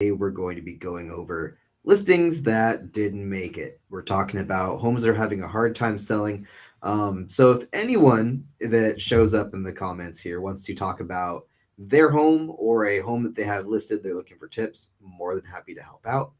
We're going to be going over listings that didn't make it. We're talking about homes that are having a hard time selling. So if anyone that shows up in the comments here wants to talk about their home or a home that they have listed, they're looking for tips, more than happy to help out.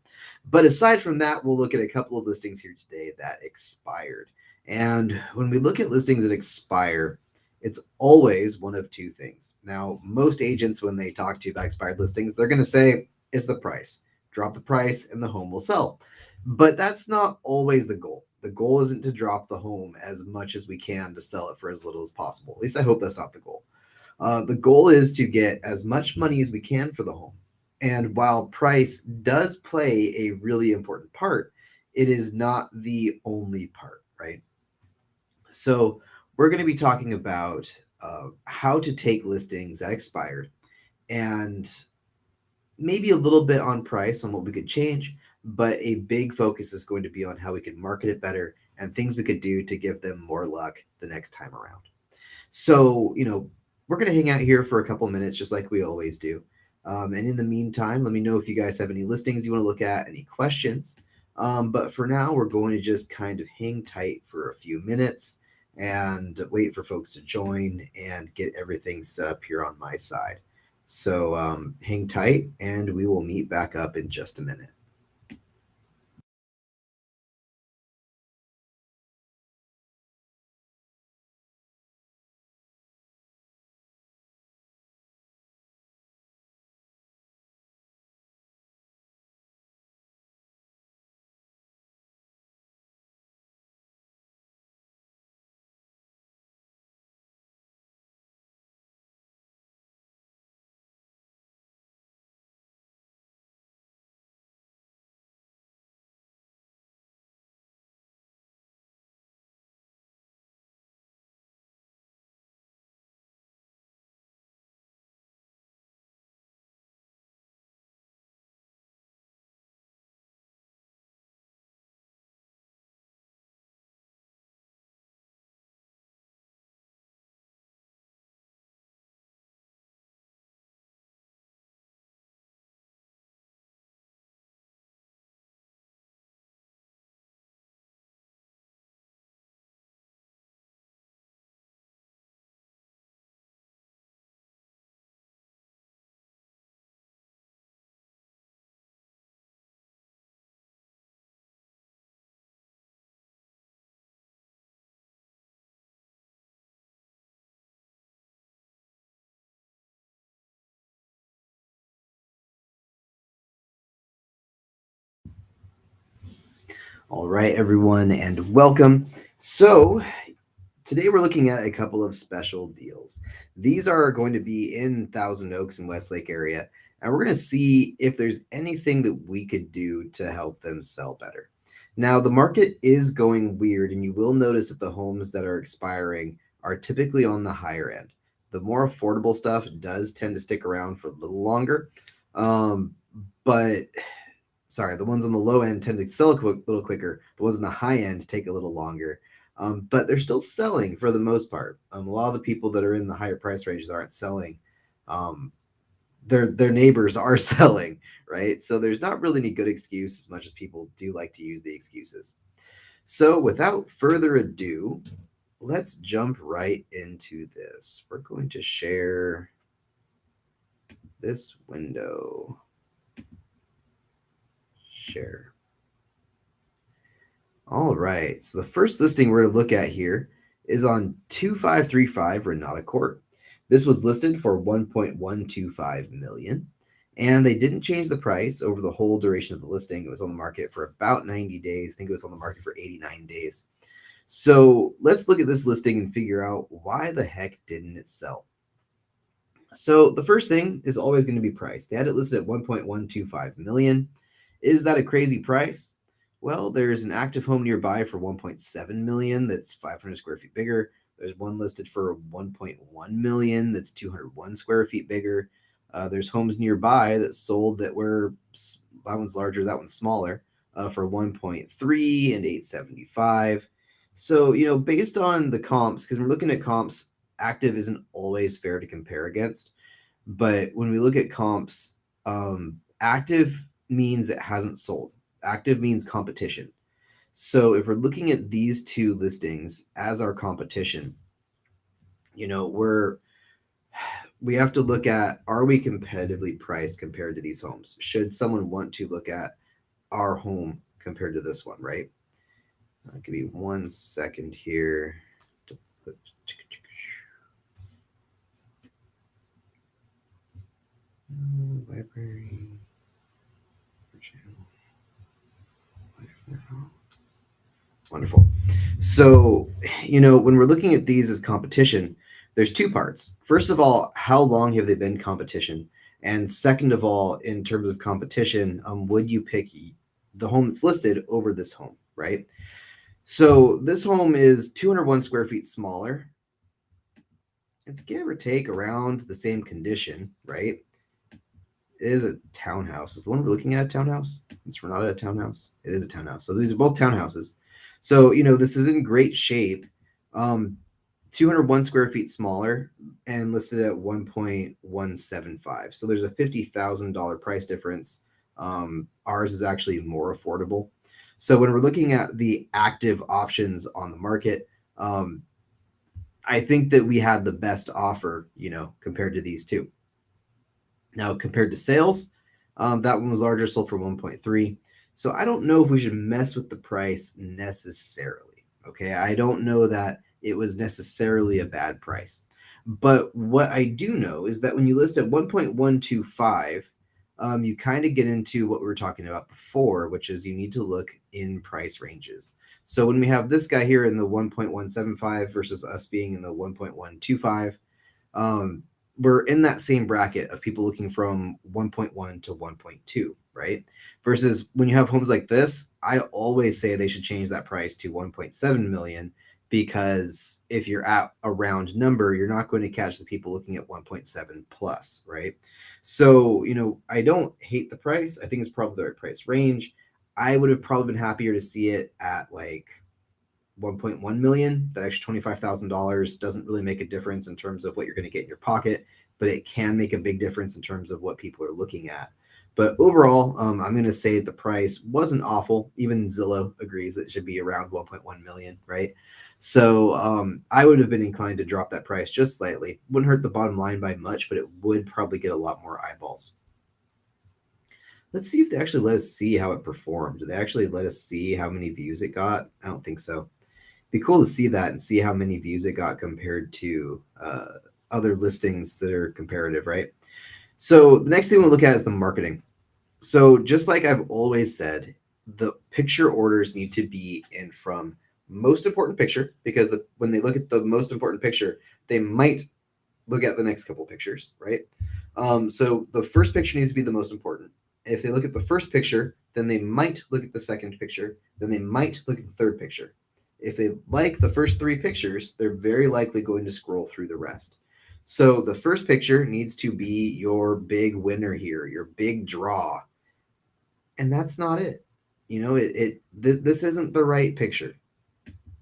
But aside from that, we'll look at a couple of listings here today that expired. And when we look at listings that expire, it's always one of two things. Now, most agents, when they talk to you about expired listings, they're going to say, is the price. Drop the price and the home will sell. But that's not always the goal. The goal isn't to drop the home as much as we can to sell it for as little as possible. At least I hope that's not the goal. The goal is to get as much money as we can for the home. And while price does play a really important part, it is not the only part, right? So, we're going to be talking about how to take listings that expired and maybe a little bit on price on what we could change, but a big focus is going to be on how we could market it better and things we could do to give them more luck the next time around. So, we're going to hang out here for a couple minutes, just like we always do. And in the meantime, let me know if you guys have any listings you want to look at, any questions. But for now, we're going to just kind of hang tight for a few minutes and wait for folks to join and get everything set up here on my side. So hang tight, and we will meet back up in just a minute. All right, everyone, and welcome. So, today we're looking at a couple of special deals. These are going to be in Thousand Oaks and Westlake area, and we're going to see if there's anything that we could do to help them sell better. Now, the market is going weird, and you will notice that the homes that are expiring are typically on the higher end. The more affordable stuff does tend to stick around for a little longer. But sorry, the ones on the low end tend to sell a little quicker. The ones on the high end take a little longer. But they're still selling for the most part. A lot of the people that are in the higher price range that aren't selling, um, their neighbors are selling, right? So there's not really any good excuse as much as people do like to use the excuses. So without further ado, let's jump right into this. We're going to share this window. Share. All right. So the first listing we're going to look at here is on 2535 Renata Court. This was listed for 1.125 million, and they didn't change the price over the whole duration of the listing. It was on the market for about 90 days. I think it was on the market for 89 days. So let's look at this listing and figure out why the heck didn't it sell. So the first thing is always going to be price. They had it listed at 1.125 million. Is that a crazy price? Well, there's an active home nearby for 1.7 million that's 500 square feet bigger. There's one listed for 1.1 million that's 201 square feet bigger. There's homes nearby that sold that were that one's larger, that one's smaller, for 1.3 and 875. So, based on the comps, because we're looking at comps, active isn't always fair to compare against. But when we look at comps, Active means it hasn't sold. Active means competition. So if we're looking at these two listings as our competition, we have to look at, are we competitively priced compared to these homes? Should someone want to look at our home compared to this one, right? Give me 1 second here to put library channel live now. Wonderful. So, when we're looking at these as competition, there's two parts. First of all, how long have they been competition? And second of all, in terms of competition, would you pick the home that's listed over this home, right? So this home is 201 square feet smaller. It's give or take around the same condition, right? It is a townhouse. Is the one we're looking at a townhouse? We're not at a townhouse. It is a townhouse. So these are both townhouses. So, this is in great shape. 201 square feet smaller and listed at 1.175. So there's a $50,000 price difference. Ours is actually more affordable. So when we're looking at the active options on the market, I think that we had the best offer, compared to these two. Now, compared to sales, that one was larger, sold for 1.3. So I don't know if we should mess with the price necessarily. Okay, I don't know that it was necessarily a bad price. But what I do know is that when you list at 1.125, you kind of get into what we were talking about before, which is you need to look in price ranges. So when we have this guy here in the 1.175 versus us being in the 1.125, we're in that same bracket of people looking from 1.1 to 1.2, right? Versus when you have homes like this, I always say they should change that price to 1.7 million, because if you're at a round number, you're not going to catch the people looking at 1.7 plus, right? So, I don't hate the price. I think it's probably the right price range. I would have probably been happier to see it at like 1.1 million. That extra $25,000 doesn't really make a difference in terms of what you're going to get in your pocket, but it can make a big difference in terms of what people are looking at. But overall, I'm going to say the price wasn't awful. Even Zillow agrees that it should be around 1.1 million, right? So I would have been inclined to drop that price just slightly. Wouldn't hurt the bottom line by much, but it would probably get a lot more eyeballs. Let's see if they actually let us see how it performed. Do they actually let us see how many views it got? I don't think so. Be cool to see that and see how many views it got compared to other listings that are comparative, right? So the next thing we'll look at is the marketing. So just like I've always said, the picture orders need to be in from most important picture, because when they look at the most important picture, they might look at the next couple pictures, right? So the first picture needs to be the most important. If they look at the first picture, then they might look at the second picture, then they might look at the third picture. If they like the first three pictures, they're very likely going to scroll through the rest. So the first picture needs to be your big winner here, your big draw. And that's not it. This isn't the right picture.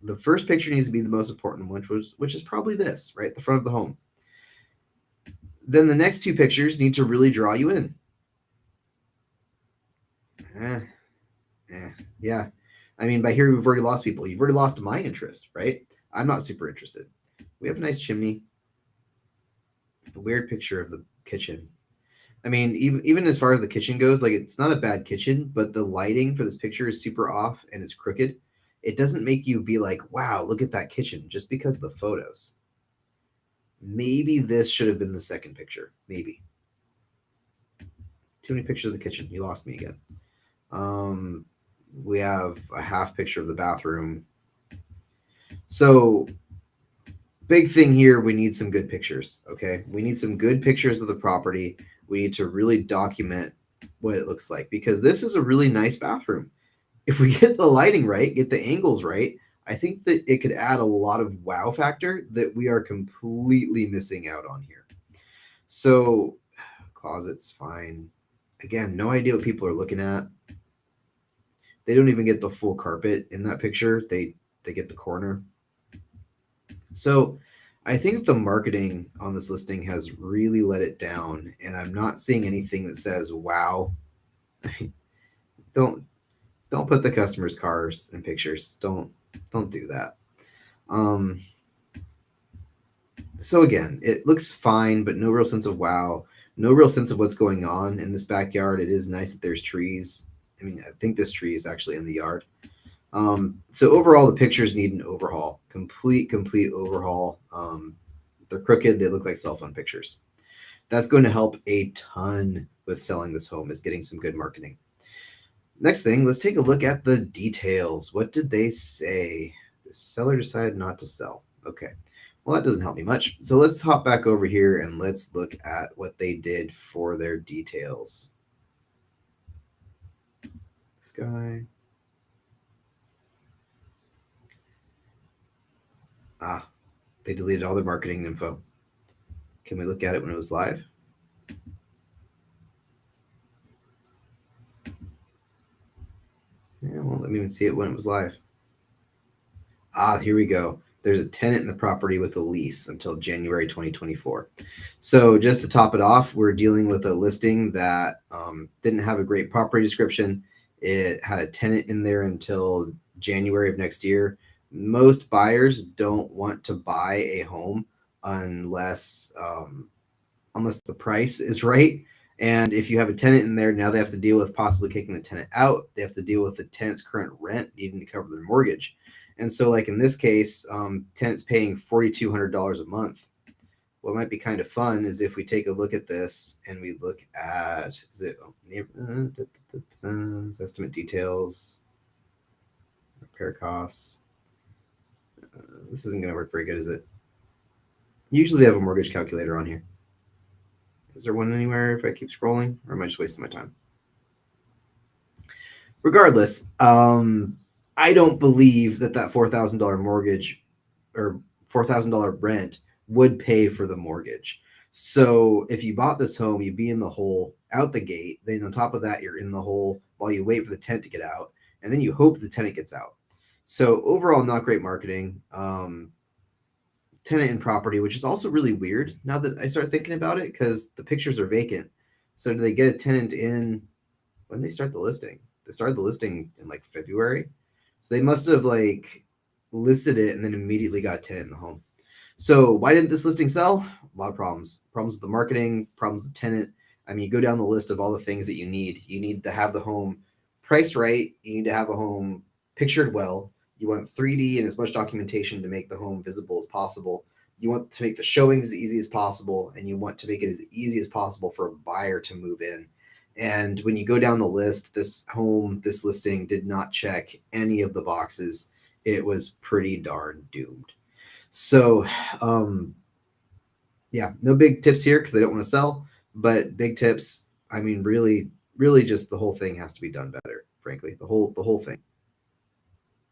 The first picture needs to be the most important, which is probably this, right? The front of the home. Then the next two pictures need to really draw you in. Yeah. I mean, by here we've already lost people. You've already lost my interest, right? I'm not super interested. We have a nice chimney. A weird picture of the kitchen. I mean, even as far as the kitchen goes, like, it's not a bad kitchen, but the lighting for this picture is super off and it's crooked. It doesn't make you be like, wow, look at that kitchen, just because of the photos. Maybe this should have been the second picture. Maybe. Too many pictures of the kitchen. You lost me again. We have a half picture of the bathroom. So big thing here, we need some good pictures, okay? We need some good pictures of the property. We need to really document what it looks like, because this is a really nice bathroom. If we get the lighting right, get the angles right, I think that it could add a lot of wow factor that we are completely missing out on here. So closet's fine. Again, no idea what people are looking at. They don't even get the full carpet in that picture. They get the corner. So I think the marketing on this listing has really let it down, and I'm not seeing anything that says wow don't don't put the customers' cars in pictures. Don't do that. Um, so again, it looks fine, but no real sense of wow, no real sense of what's going on in this backyard. It is nice that there's trees. I mean, I think this tree is actually in the yard. So overall, the pictures need an overhaul, complete overhaul. They're crooked. They look like cell phone pictures. That's going to help a ton with selling this home, is getting some good marketing. Next thing, let's take a look at the details. What did they say? The seller decided not to sell. Okay. Well, that doesn't help me much. So let's hop back over here and let's look at what they did for their details. This guy. Ah, they deleted all their marketing info. Can we look at it when it was live? Yeah, well, let me even see it when it was live. Ah, here we go. There's a tenant in the property with a lease until January 2024. So just to top it off, we're dealing with a listing that didn't have a great property description. It had a tenant in there until January of next year. Most buyers don't want to buy a home unless unless the price is right. And if you have a tenant in there, now they have to deal with possibly kicking the tenant out. They have to deal with the tenant's current rent needing to cover their mortgage. And so, like in this case, tenant's paying $4,200 a month. What might be kind of fun is if we take a look at this and we look at, is it estimate details, repair costs. This isn't going to work very good, is it? Usually they have a mortgage calculator on here. Is there one anywhere if I keep scrolling, or am I just wasting my time? Regardless, I don't believe that $4,000 mortgage or $4,000 rent would pay for the mortgage. So if you bought this home, you'd be in the hole out the gate. Then on top of that, you're in the hole while you wait for the tenant to get out, and then you hope the tenant gets out. So overall, not great marketing. Tenant in property, which is also really weird now that I start thinking about it, because the pictures are vacant. So do they get a tenant in when they start the listing? They started the listing in like February. So they must have like listed it and then immediately got a tenant in the home. So why didn't this listing sell? A lot of problems. Problems with the marketing, problems with the tenant. I mean, you go down the list of all the things that you need. You need to have the home priced right. You need to have a home pictured well. You want 3D and as much documentation to make the home visible as possible. You want to make the showings as easy as possible, and you want to make it as easy as possible for a buyer to move in. And when you go down the list, this listing did not check any of the boxes. It was pretty darn doomed. So, yeah, no big tips here because they don't want to sell, but big tips. I mean, really, just the whole thing has to be done better. Frankly, the whole thing.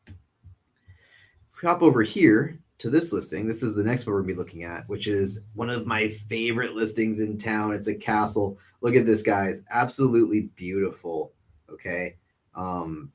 If we hop over here to this listing, this is the next one we're gonna be looking at, which is one of my favorite listings in town. It's a castle. Look at this, guys, absolutely beautiful. Okay, um,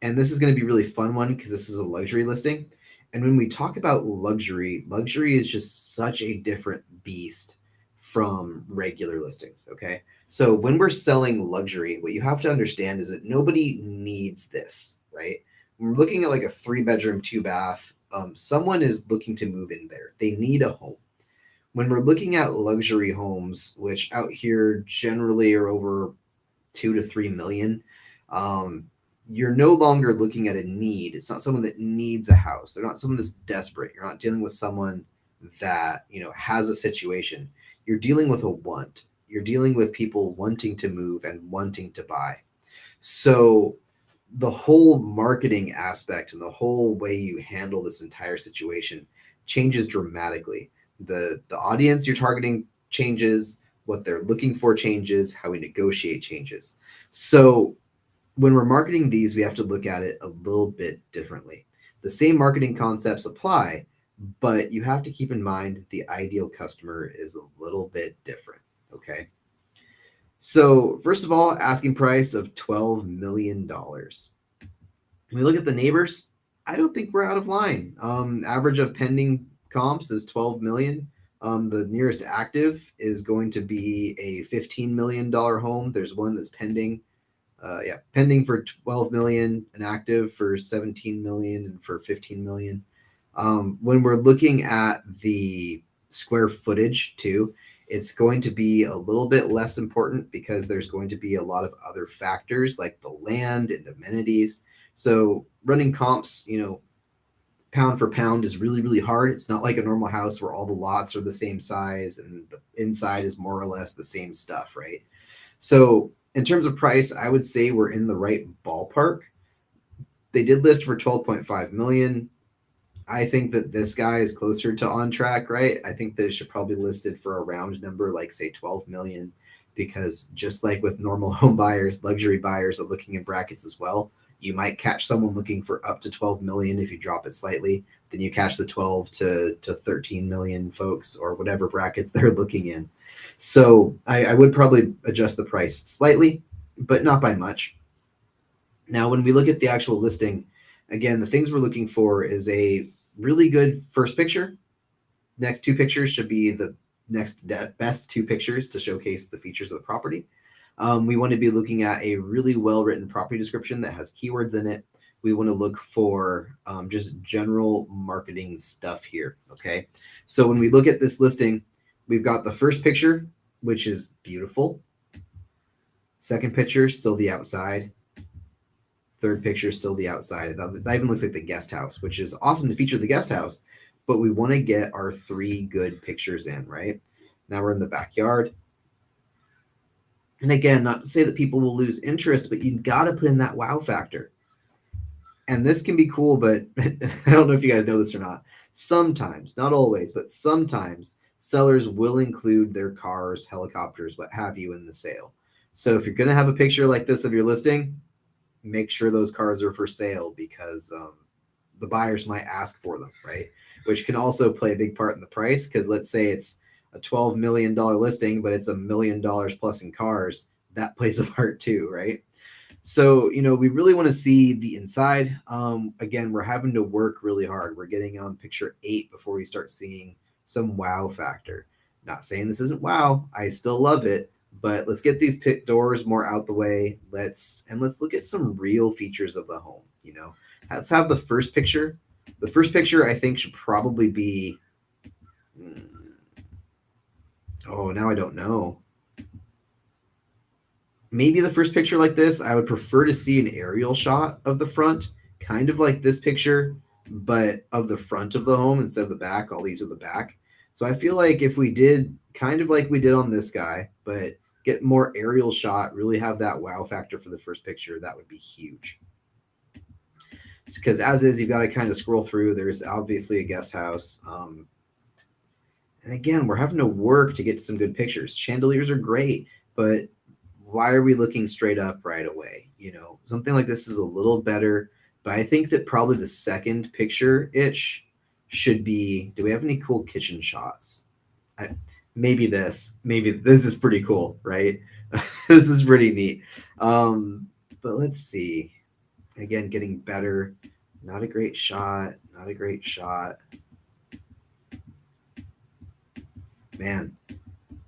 and this is going to be a really fun one because this is a luxury listing. And when we talk about luxury, luxury is just such a different beast from regular listings. Okay. So when we're selling luxury, what you have to understand is that nobody needs this, right? When we're looking at like a 3-bedroom, 2-bath, someone is looking to move in there. They need a home. When we're looking at luxury homes, which out here generally are over 2 to 3 million, um, you're no longer looking at a need. It's not someone that needs a house. They're not someone that's desperate. You're not dealing with someone that, has a situation. You're dealing with a want. You're dealing with people wanting to move and wanting to buy. So the whole marketing aspect and the whole way you handle this entire situation changes dramatically. The audience you're targeting changes, what they're looking for changes, how we negotiate changes. So when we're marketing these, we have to look at it a little bit differently. The same marketing concepts apply, but you have to keep in mind the ideal customer is a little bit different. Okay. So first of all, asking price of $12 million. When we look at the neighbors, I don't think we're out of line. Average of pending comps is 12 million. The nearest active is going to be a $15 million home. There's one that's pending. Yeah, pending for 12 million, an active for 17 million, and for 15 million. When we're looking at the square footage too, it's going to be a little bit less important because there's going to be a lot of other factors like the land and amenities. So running comps, pound for pound is really, really hard. It's not like a normal house where all the lots are the same size and the inside is more or less the same stuff, right? So in terms of price, I would say we're in the right ballpark. They did list for 12.5 million. I think that this guy is closer to on track, right? I think that it should probably be listed for a round number, like say 12 million, because just like with normal home buyers, luxury buyers are looking in brackets as well. You might catch someone looking for up to 12 million if you drop it slightly. Then you catch the 12 to 13 million folks or whatever brackets they're looking in. So I would probably adjust the price slightly, but not by much. Now, when we look at the actual listing, again, the things we're looking for is a really good first picture. Next two pictures should be the next best two pictures to showcase the features of the property. We want to be looking at a really well written property description that has keywords in it. We want to look for just general marketing stuff here. Okay. So when we look at this listing, we've got the first picture, which is beautiful. Second picture, still the outside. Third picture, still the outside. That even looks like the guest house, which is awesome to feature the guest house. But we want to get our 3 good pictures in, right? Now we're in the backyard. And again, not to say that people will lose interest, but you got to put in that wow factor. And this can be cool, but I don't know if you guys know this or not. Sometimes, not always, but sometimes sellers will include their cars, helicopters, what have you in the sale. So if you're going to have a picture like this of your listing, make sure those cars are for sale because the buyers might ask for them, right? Which can also play a big part in the price because let's say it's a $12 million listing, but it's $1 million plus in cars. That plays a part too, right? So, we really want to see the inside. Again, we're having to work really hard. We're getting on picture 8 before we start seeing some wow factor. Not saying this isn't wow. I still love it, but let's get these pit doors more out the way. Let's look at some real features of the home. Let's have the first picture. The first picture I think should probably be. Oh, now I don't know. Maybe the first picture like this, I would prefer to see an aerial shot of the front, kind of like this picture, but of the front of the home instead of the back. All these are the back. So I feel like if we did kind of like we did on this guy, but get more aerial shot, really have that wow factor for the first picture, that would be huge. Because as is, you've got to kind of scroll through. There's obviously a guest house. And again, we're having to work to get some good pictures. Chandeliers are great, but why are we looking straight up right away? Something like this is a little better, but I think that probably the second picture itch should be, do we have any cool kitchen shots? Maybe this is pretty cool, right? This is pretty neat. But let's see. Again, getting better. Not a great shot. Man,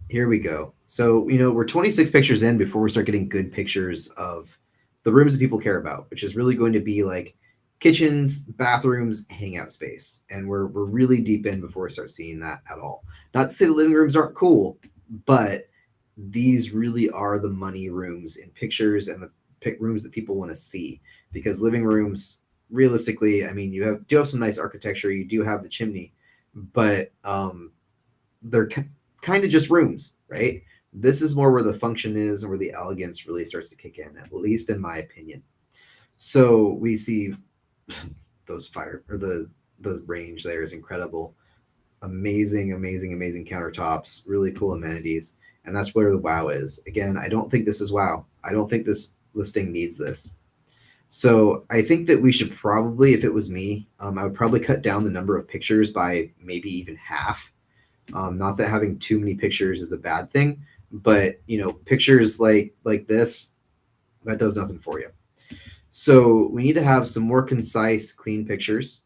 here we go. So, we're 26 pictures in before we start getting good pictures of the rooms that people care about, which is really going to be like kitchens, bathrooms, hangout space. And we're really deep in before we start seeing that at all. Not to say the living rooms aren't cool, but these really are the money rooms in pictures and the rooms that people want to see, because living rooms, realistically, I mean, you do have some nice architecture, you do have the chimney, but they're kind of just rooms, right? This is more where the function is and where the elegance really starts to kick in, at least in my opinion. So we see those fire or the range there is incredible. Amazing countertops, really cool amenities. And that's where the wow is. Again, I don't think this is wow. I don't think this listing needs this. So I think that we should probably, if it was me, I would probably cut down the number of pictures by maybe even half. Not that having too many pictures is a bad thing, but pictures like this, that does nothing for you. So we need to have some more concise, clean pictures.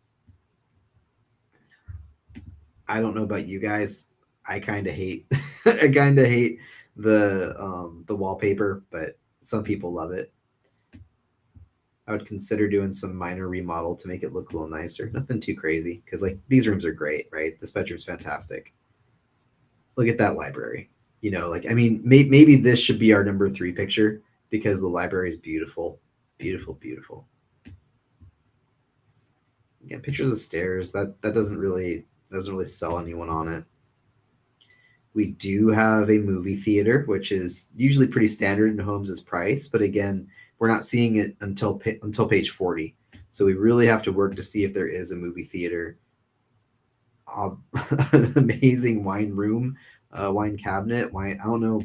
I don't know about you guys. I kind of hate I kind of hate the wallpaper, but some people love it. I would consider doing some minor remodel to make it look a little nicer. Nothing too crazy because like these rooms are great, right? This bedroom's fantastic. Look at that library. You know, like I mean, maybe this should be our number three picture because the library is beautiful, beautiful, beautiful. Again, pictures of stairs that doesn't really sell anyone on it. We do have a movie theater, which is usually pretty standard in Holmes's price, but again, we're not seeing it until page 40. So we really have to work to see if there is a movie theater. Uh, an amazing wine room, wine cabinet, wine. I don't know.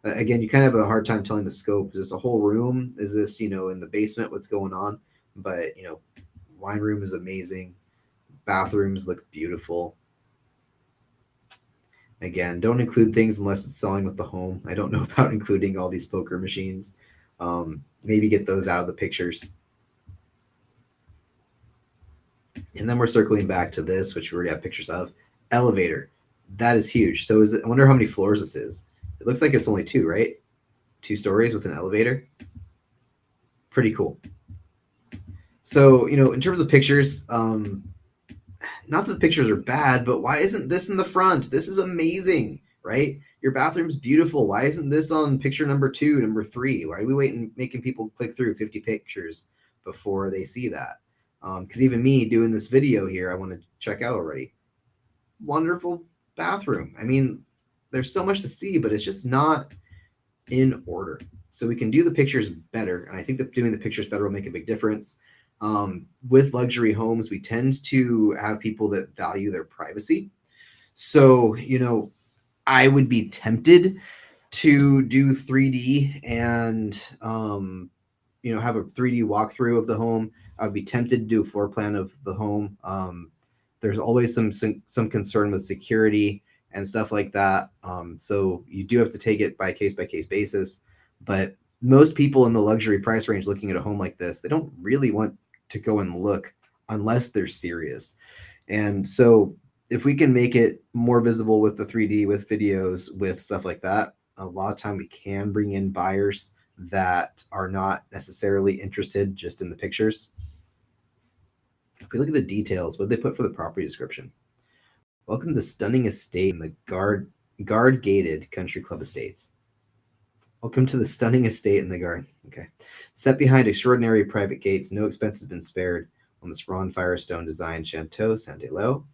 Again, you kind of have a hard time telling the scope. Is this a whole room? Is this in the basement? What's going on? But wine room is amazing. Bathrooms look beautiful. Again, don't include things unless it's selling with the home. I don't know about including all these poker machines. Maybe get those out of the pictures. And then we're circling back to this, which we already have pictures of. Elevator. That is huge. So I wonder how many floors this is. It looks like it's only two, right? 2 stories with an elevator. Pretty cool. So, in terms of pictures, not that the pictures are bad, but why isn't this in the front? This is amazing, right? Your bathroom's beautiful. Why isn't this on picture number 2, number 3? Why are we waiting, making people click through 50 pictures before they see that? Because even me doing this video here, I want to check out already. Wonderful bathroom. I mean, there's so much to see, but it's just not in order. So we can do the pictures better, and I think that doing the pictures better will make a big difference. With luxury homes, we tend to have people that value their privacy. So, I would be tempted to do 3D and, have a 3D walkthrough of the home. I would be tempted to do a floor plan of the home. There's always some concern with security and stuff like that. So you do have to take it by case basis. But most people in the luxury price range looking at a home like this, they don't really want to go and look unless they're serious. And so if we can make it more visible with the 3D, with videos, with stuff like that, a lot of time we can bring in buyers that are not necessarily interested just in the pictures. If we look at the details, what did they put for the property description? Welcome to the stunning estate in the guard gated country club estates. Welcome to the stunning estate in the garden. Okay. Set behind extraordinary private gates, no expense has been spared on this Ron Firestone designed Chateau Saint-Elo.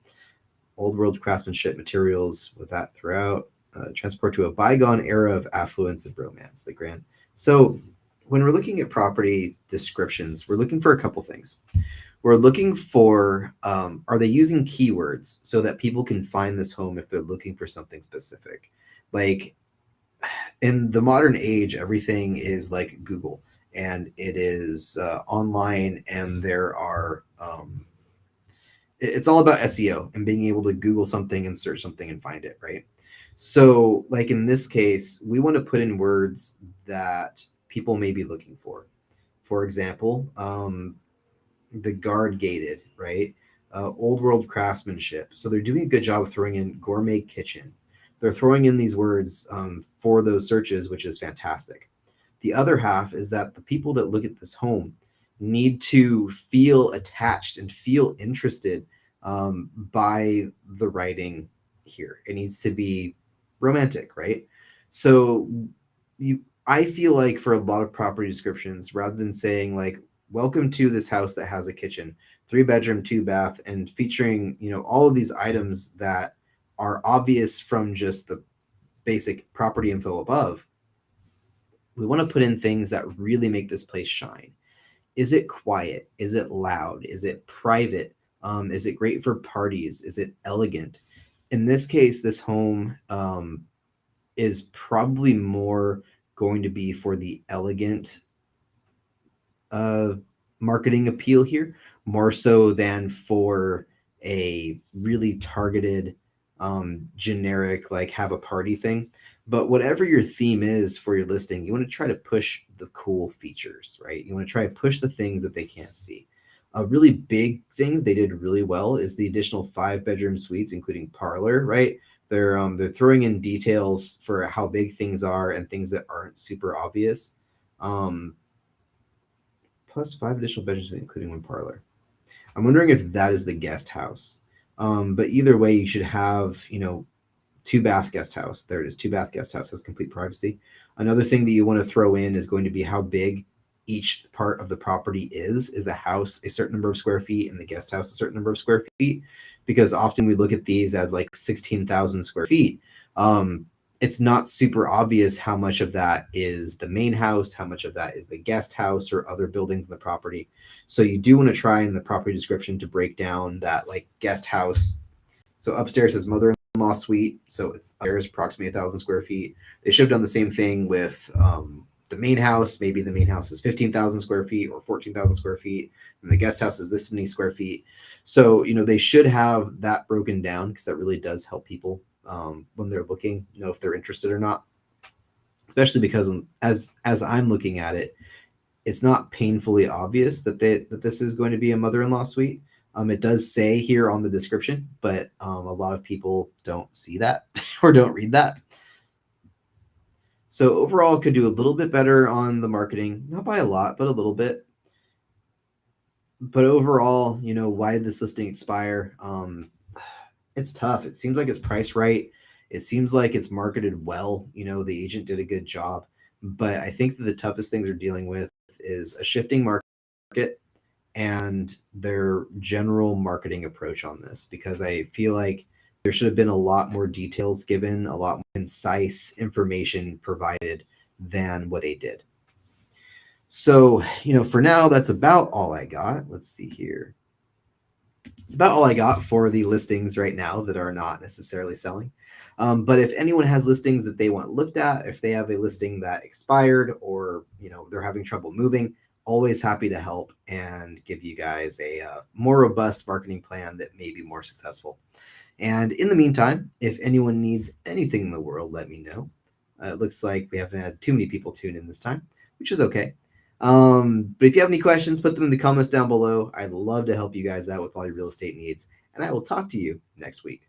Old world craftsmanship materials with that throughout. Transport to a bygone era of affluence and romance. The grand. So when we're looking at property descriptions, we're looking for a couple things. We're looking for, are they using keywords so that people can find this home if they're looking for something specific? Like, in the modern age, everything is like Google, and it is online, and there are it's all about SEO and being able to Google something and search something and find it, right? So like in this case, we want to put in words that people may be looking for. For example, the guard gated, right? Old world craftsmanship. So they're doing a good job of throwing in gourmet kitchen. They're throwing in these words for those searches, which is fantastic. The other half is that the people that look at this home need to feel attached and feel interested by the writing here. It needs to be romantic, right? So I feel like for a lot of property descriptions, rather than saying like, welcome to this house that has a kitchen, 3-bedroom, 2-bath, and featuring, all of these items that are obvious from just the basic property info above, we want to put in things that really make this place shine. Is it quiet? Is it loud? Is it private? Is it great for parties? Is it elegant? In this case, this home is probably more going to be for the elegant marketing appeal here, more so than for a really targeted generic like have a party thing. But whatever your theme is for your listing, you want to try to push the cool features, right? You want to try to push the things that they can't see. A really big thing they did really well is the additional 5-bedroom suites, including parlor, right? They're throwing in details for how big things are and things that aren't super obvious. Um, plus 5 additional bedrooms, including one parlor. I'm wondering if that is the guest house. But either way, you should have, two bath guest house. There it is. Two bath guest house has complete privacy. Another thing that you want to throw in is going to be how big each part of the property is. Is the house a certain number of square feet and the guest house a certain number of square feet? Because often we look at these as like 16,000 square feet. It's not super obvious how much of that is the main house, how much of that is the guest house or other buildings in the property. So you do want to try in the property description to break down that like guest house. So upstairs says mother-in-law suite, so it's upstairs approximately 1,000 square feet. They should have done the same thing with the main house. Maybe the main house is 15,000 square feet or 14,000 square feet, and the guest house is this many square feet. So they should have that broken down because that really does help people when they're looking, if they're interested or not. Especially because as I'm looking at it, it's not painfully obvious that this is going to be a mother-in-law suite. It does say here on the description, but a lot of people don't see that or don't read that. So overall, could do a little bit better on the marketing, not by a lot, but a little bit. But overall, why did this listing expire? It's tough. It seems like it's priced right. It seems like it's marketed well. The agent did a good job. But I think that the toughest things they're dealing with is a shifting market and their general marketing approach on this, because I feel like there should have been a lot more details given, a lot more concise information provided than what they did. So, for now, that's about all I got. Let's see here. It's about all I got for the listings right now that are not necessarily selling. But if anyone has listings that they want looked at, if they have a listing that expired or, they're having trouble moving, always happy to help and give you guys a more robust marketing plan that may be more successful. And in the meantime, if anyone needs anything in the world, let me know. It looks like we haven't had too many people tune in this time, which is okay. But if you have any questions, put them in the comments down below. I'd love to help you guys out with all your real estate needs. And I will talk to you next week.